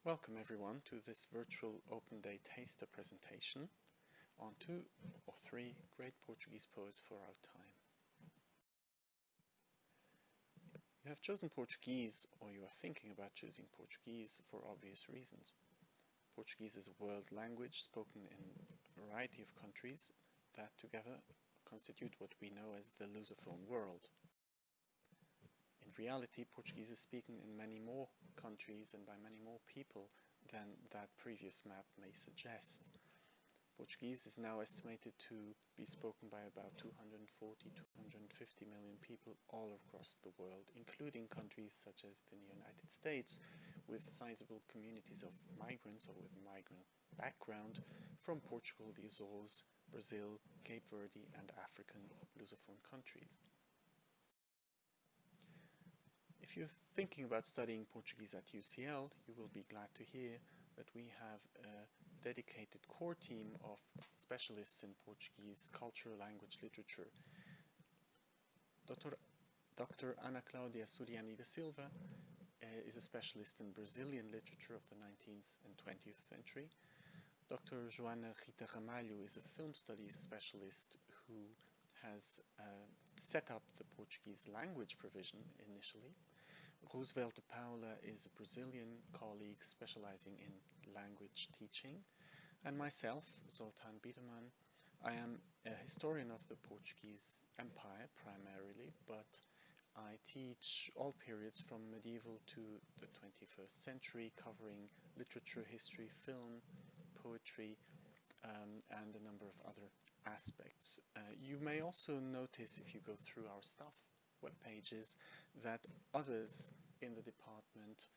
Welcome everyone to this virtual Open Day taster presentation on 2 or 3 great Portuguese poets for our time. You have chosen Portuguese, or you are thinking about choosing Portuguese, for obvious reasons. Portuguese is a world language spoken in a variety of countries that together constitute what we know as the Lusophone world. In reality, Portuguese is spoken in many more countries and by many more people than that previous map may suggest. Portuguese is now estimated to be spoken by about 240 to 250 million people all across the world, including countries such as the United States, with sizable communities of migrants or with migrant background from Portugal, the Azores, Brazil, Cape Verde, and African Lusophone countries. If you're thinking about studying Portuguese at UCL, you will be glad to hear that we have a dedicated core team of specialists in Portuguese culture, language, literature. Dr. Ana Cláudia Suriani da Silva is a specialist in Brazilian literature of the 19th and 20th century. Dr. Joana Rita Ramalho is a film studies specialist who has set up the Portuguese language provision initially. Roosevelt de Paula is a Brazilian colleague specializing in language teaching. And myself, Zoltan Biedermann, I am a historian of the Portuguese Empire primarily, but I teach all periods from medieval to the 21st century, covering literature, history, film, poetry, and a number of other aspects. You may also notice, if you go through our stuff web pages, that others in the department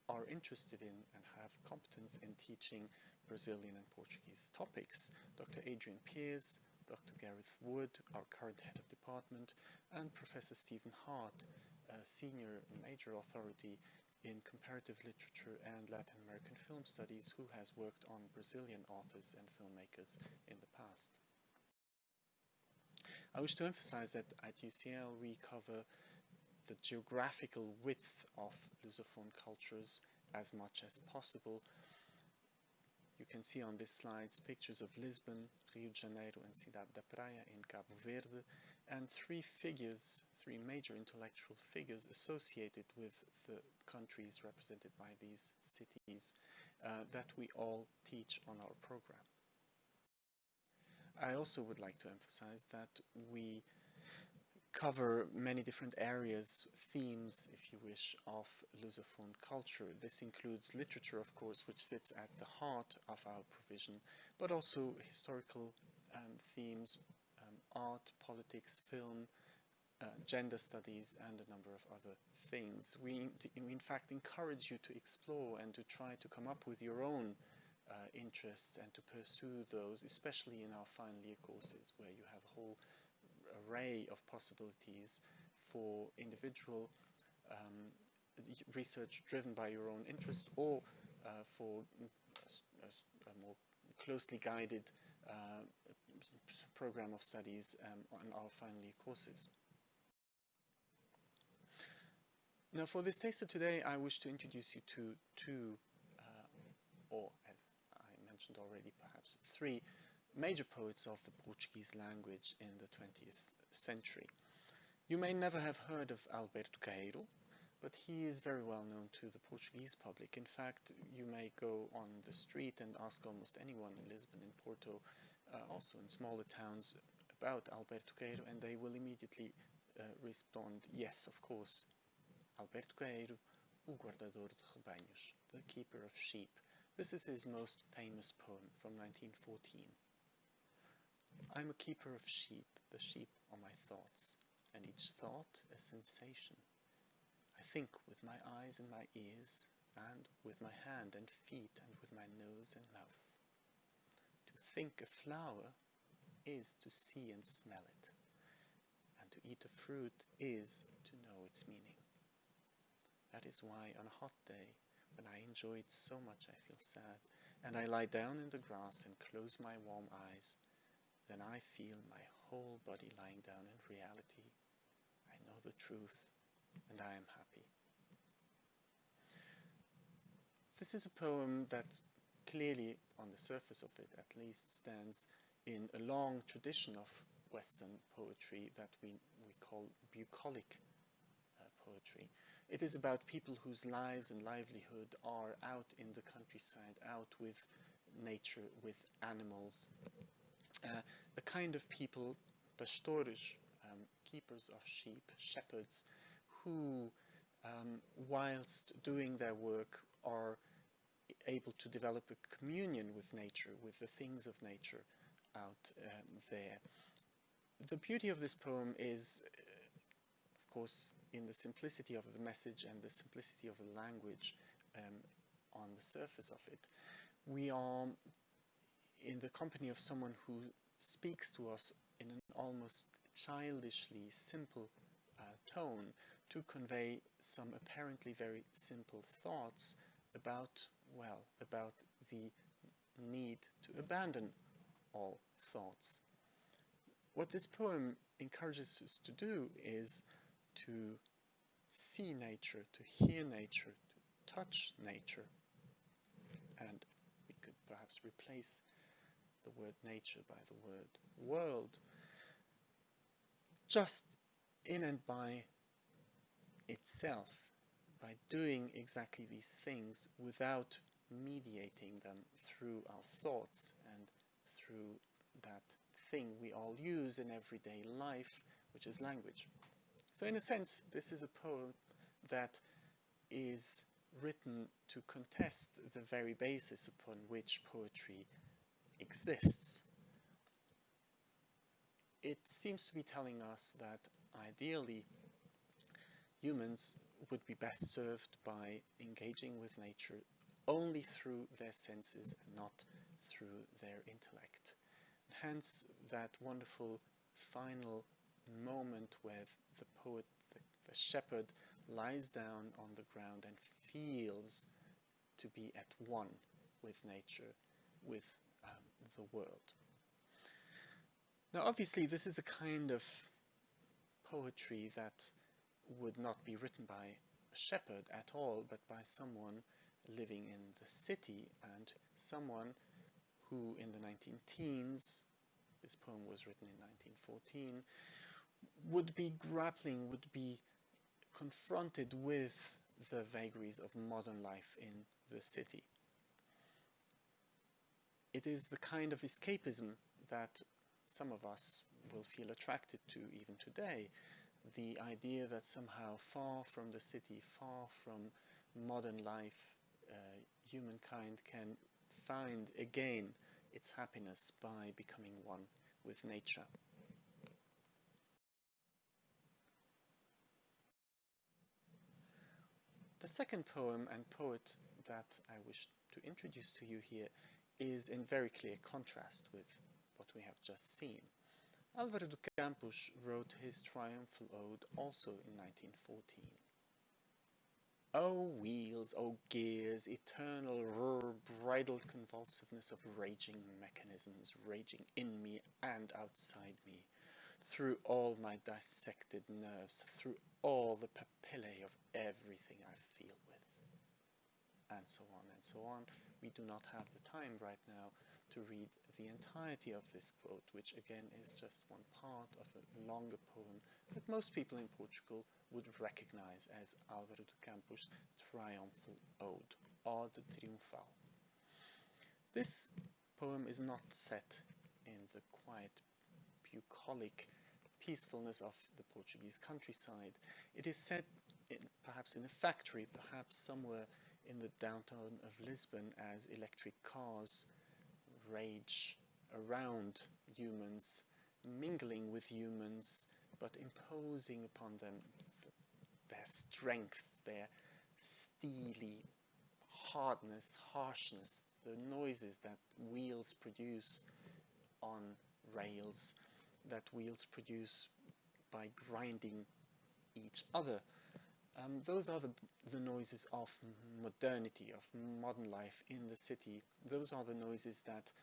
are interested in and have competence in teaching Brazilian and Portuguese topics. Dr. Adrian Peers, Dr. Gareth Wood, our current head of department, and Professor Stephen Hart, a senior major authority in comparative literature and Latin American film studies, who has worked on Brazilian authors and filmmakers in the past. I wish to emphasize that at UCL we cover the geographical width of Lusophone cultures as much as possible. You can see on this slide pictures of Lisbon, Rio de Janeiro, and Cidade da Praia in Cabo Verde, and three major intellectual figures associated with the countries represented by these cities that we all teach on our program. I also would like to emphasize that we cover many different areas, themes, if you wish, of Lusophone culture. This includes literature, of course, which sits at the heart of our provision, but also historical themes, art, politics, film, gender studies, and a number of other things. We in fact encourage you to explore and to try to come up with your own interests and to pursue those, especially in our final year courses, where you have a whole array of possibilities for individual research driven by your own interest, or for a more closely guided program of studies on our final year courses. Now, for this taster today, I wish to introduce you to two, or as I mentioned already, perhaps 3 major poets of the Portuguese language in the 20th century. You may never have heard of Alberto Caeiro, but he is very well known to the Portuguese public. In fact, you may go on the street and ask almost anyone in Lisbon, in Porto, also in smaller towns, about Alberto Caeiro, and they will immediately respond, yes, of course, Alberto Caeiro, o guardador de rebanhos, the keeper of sheep. This is his most famous poem from 1914. I'm a keeper of sheep, the sheep are my thoughts, and each thought a sensation. I think with my eyes and my ears, and with my hand and feet, and with my nose and mouth. To think a flower is to see and smell it, and to eat a fruit is to know its meaning. That is why on a hot day, when I enjoy it so much I feel sad, and I lie down in the grass and close my warm eyes, then I feel my whole body lying down in reality. I know the truth, and I am happy. This is a poem that clearly, on the surface of it at least, stands in a long tradition of Western poetry that we call bucolic poetry. It is about people whose lives and livelihood are out in the countryside, out with nature, with animals. A kind of people, pastores, keepers of sheep, shepherds, who, whilst doing their work, are able to develop a communion with nature, with the things of nature out there. The beauty of this poem is, of course, in the simplicity of the message and the simplicity of the language on the surface of it. We are in the company of someone who speaks to us in an almost childishly simple tone to convey some apparently very simple thoughts about, well, about the need to abandon all thoughts. What this poem encourages us to do is to see nature, to hear nature, to touch nature. And we could perhaps replace the word nature by the word world, just in and by itself, by doing exactly these things without mediating them through our thoughts and through that thing we all use in everyday life, which is language. So in a sense, this is a poem that is written to contest the very basis upon which poetry exists. It seems to be telling us that ideally humans would be best served by engaging with nature only through their senses and not through their intellect. Hence that wonderful final moment where the poet, the shepherd, lies down on the ground and feels to be at one with nature, with the world. Now obviously this is a kind of poetry that would not be written by a shepherd at all, but by someone living in the city, and someone who in the 19-teens, this poem was written in 1914, would be grappling, would be confronted with the vagaries of modern life in the city. It is the kind of escapism that some of us will feel attracted to even today. The idea that somehow far from the city, far from modern life, humankind can find again its happiness by becoming one with nature. The second poem and poet that I wish to introduce to you here is in very clear contrast with what we have just seen. Álvaro de Campos wrote his Triumphal Ode also in 1914. O wheels, O gears, eternal bridled convulsiveness of raging mechanisms, raging in me and outside me, through all my dissected nerves, through all the papillae of everything I feel with, and so on and so on. We do not have the time right now to read the entirety of this quote, which again is just one part of a longer poem that most people in Portugal would recognize as Álvaro de Campos' Triumphal Ode, Ode Triumphal. This poem is not set in the quiet, bucolic peacefulness of the Portuguese countryside. It is set perhaps in a factory, perhaps somewhere in the downtown of Lisbon, as electric cars rage around humans, mingling with humans, but imposing upon them their strength, their steely hardness, harshness, the noises that wheels produce on rails, that wheels produce by grinding each other. Those are the noises of modernity, of modern life in the city. Those are the noises that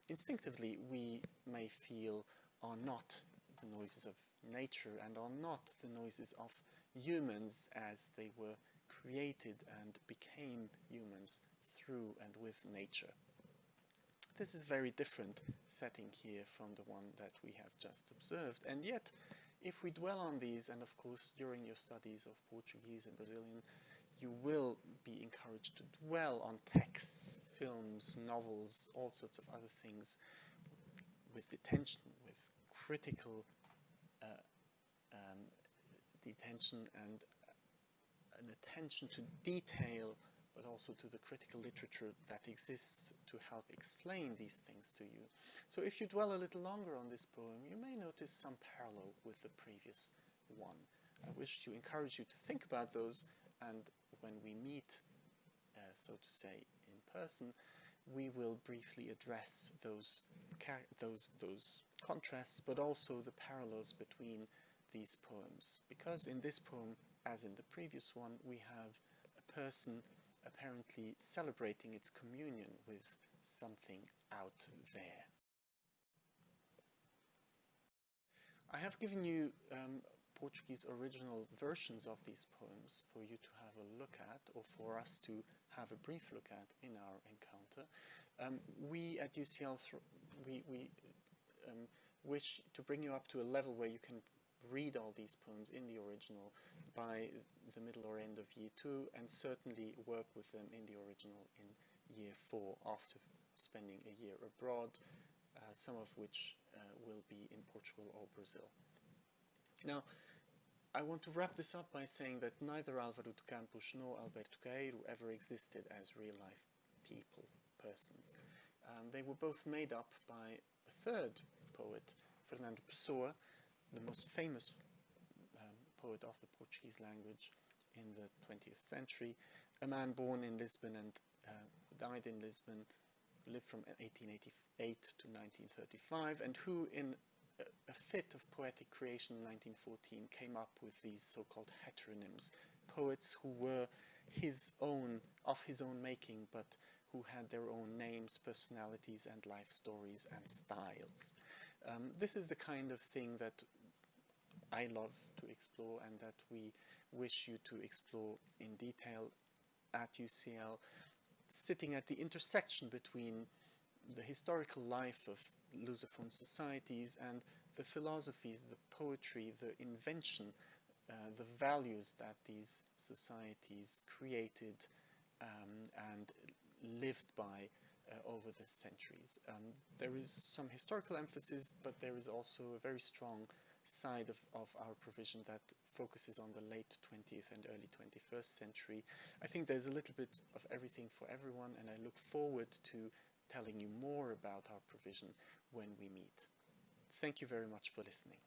instinctively we may feel are not the noises of nature and are not the noises of humans as they were created and became humans through and with nature. This is a very different setting here from the one that we have just observed, and yet if we dwell on these, and of course during your studies of Portuguese and Brazilian, you will be encouraged to dwell on texts, films, novels, all sorts of other things with detention, with critical detention and an attention to detail, but also to the critical literature that exists to help explain these things to you. So if you dwell a little longer on this poem, you may notice some parallel with the previous one. I wish to encourage you to think about those, and when we meet, so to say, in person, we will briefly address those contrasts, but also the parallels between these poems. Because in this poem, as in the previous one, we have a person apparently celebrating its communion with something out there. I have given you Portuguese original versions of these poems for you to have a look at, or for us to have a brief look at in our encounter. We at UCL wish to bring you up to a level where you can read all these poems in the original by the middle or end of year 2, and certainly work with them in the original in year 4 after spending a year abroad, some of which will be in Portugal or Brazil. Now, I want to wrap this up by saying that neither Álvaro de Campos nor Alberto Caeiro ever existed as real-life people, persons. They were both made up by a third poet, Fernando Pessoa, the most famous poet of the Portuguese language in the 20th century, a man born in Lisbon and died in Lisbon, lived from 1888 to 1935, and who in a fit of poetic creation in 1914 came up with these so-called heteronyms, poets who were of his own making, but who had their own names, personalities, and life stories and styles. This is the kind of thing that I love to explore, and that we wish you to explore in detail at UCL, sitting at the intersection between the historical life of Lusophone societies and the philosophies, the poetry, the invention, the values that these societies created and lived by over the centuries. There is some historical emphasis, but there is also a very strong side of our provision that focuses on the late 20th and early 21st century. I think there's a little bit of everything for everyone, and I look forward to telling you more about our provision when we meet. Thank you very much for listening.